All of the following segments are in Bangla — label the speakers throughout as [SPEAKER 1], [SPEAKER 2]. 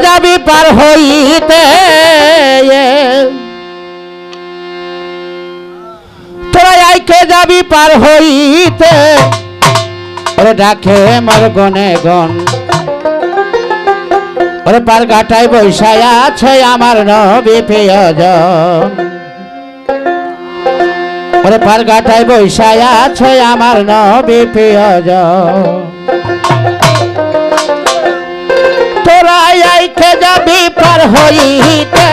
[SPEAKER 1] যাবি পার হইতে তোরা আইকে যাবি পার হইতে ওরে ডাকে মোর গনে গন ওরে পার ঘাটায় বৈশায় আছে আমার নবী প্রিয়জন ওরে পার ঘাটায় বৈশায় আছে আমার নবী প্রিয়জন তোরা আইকে যাবি পার হইতে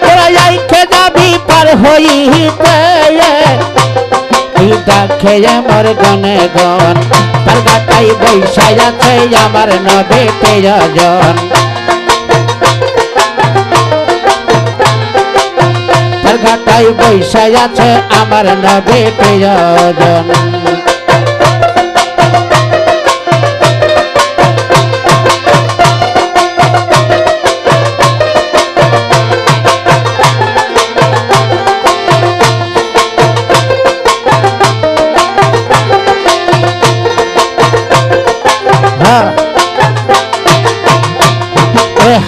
[SPEAKER 1] তোরা আইকে যাবি পার হইতে ডাকে আমার গনে গন পার ঘাটায় বৈশায় আছে আমার নবী প্রিয়জন পার ঘাটায় বৈশায় আছে আমার নবী প্রিয়জন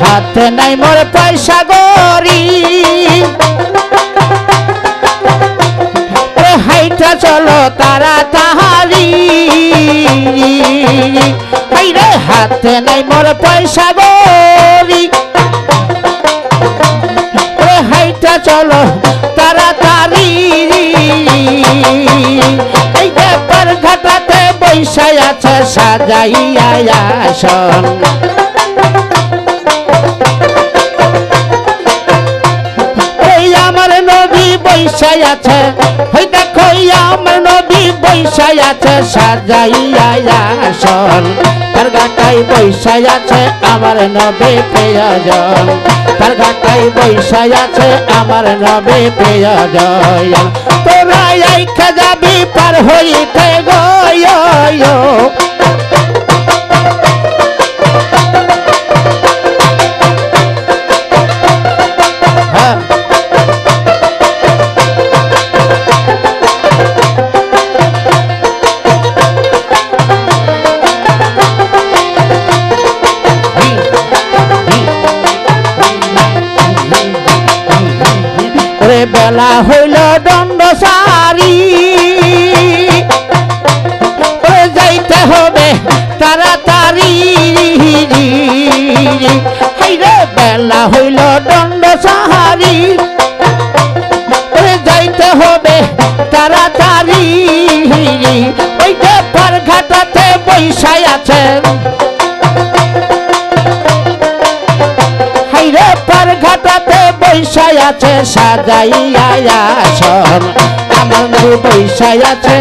[SPEAKER 1] হাতে নাই মোর পয়সা গরি হাইটা চলো তাড়াতাড়ি রে হাতে নাই মোর পয়সা গরি হাইটা চলো তাড়াতাড়ি এই ব্যাপার ঘাটাতে বৈশায় আছে সাজাইয়া আসন বৈশায় আছে হই দেখো আমার নবী বৈশায় আছে সাজাইয়া আসন তার ঘাটায় বৈশায় আছে আমার নবী প্রিয়জন তার ঘাটায় বৈশায় আছে আমার নবী প্রিয়জন তোরা আইকা যাবি পার হইতে গো বেলা হইল দণ্ড সারি যাইতে হবে তাড়াতাড়ি বেলা হইল দণ্ড সারি যাইতে হবে তাড়াতাড়ি ওই যে পার ঘাটাতে বৈশায় আছেন পার ঘাটাতে বৈশায় আছে সাজাইয়া আসন আমার নবী বৈশায় আছে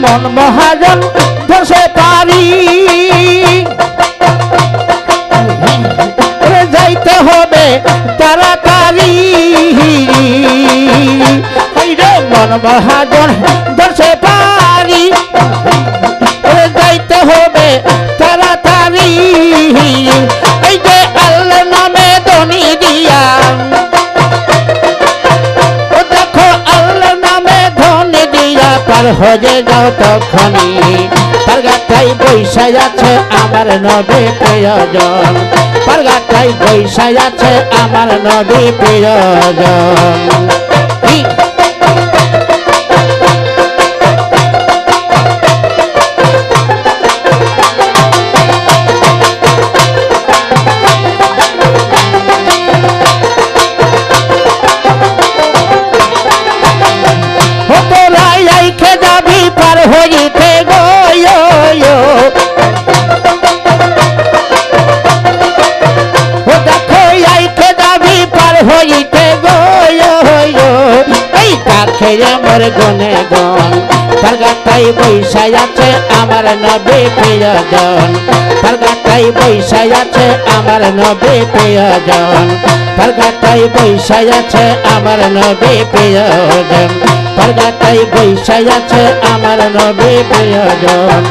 [SPEAKER 1] মন মহাজন বসে পারি যাইতে হবে তাড়াতাড়ি মন মহাজন বসে পারি যাইতে হবে তাড়াতাড়ি এই যে আল্লাহ নামে দনি দিয়া পার হয়ে যাও তখনই পার ঘাটায় বৈশায় আছে আমার নবী প্রিয়জন পার ঘাটায় বৈশায় আছে আমার নবী প্রিয়জন পার হইতে গো দেখো আইকে যাবি পার হইতে গো এই কাছে আমার গনে গন পার ঘাটায় বৈশায় আছে আমার নবী প্রিয়জন তার গাটাই বৈশাই আছে আমার নবী প্রিয়জন তার গাটাই বৈশাই আছে আমার নবী প্রিয়জন তার গাটাই বৈশাই আছে আমার নবী প্রিয়জন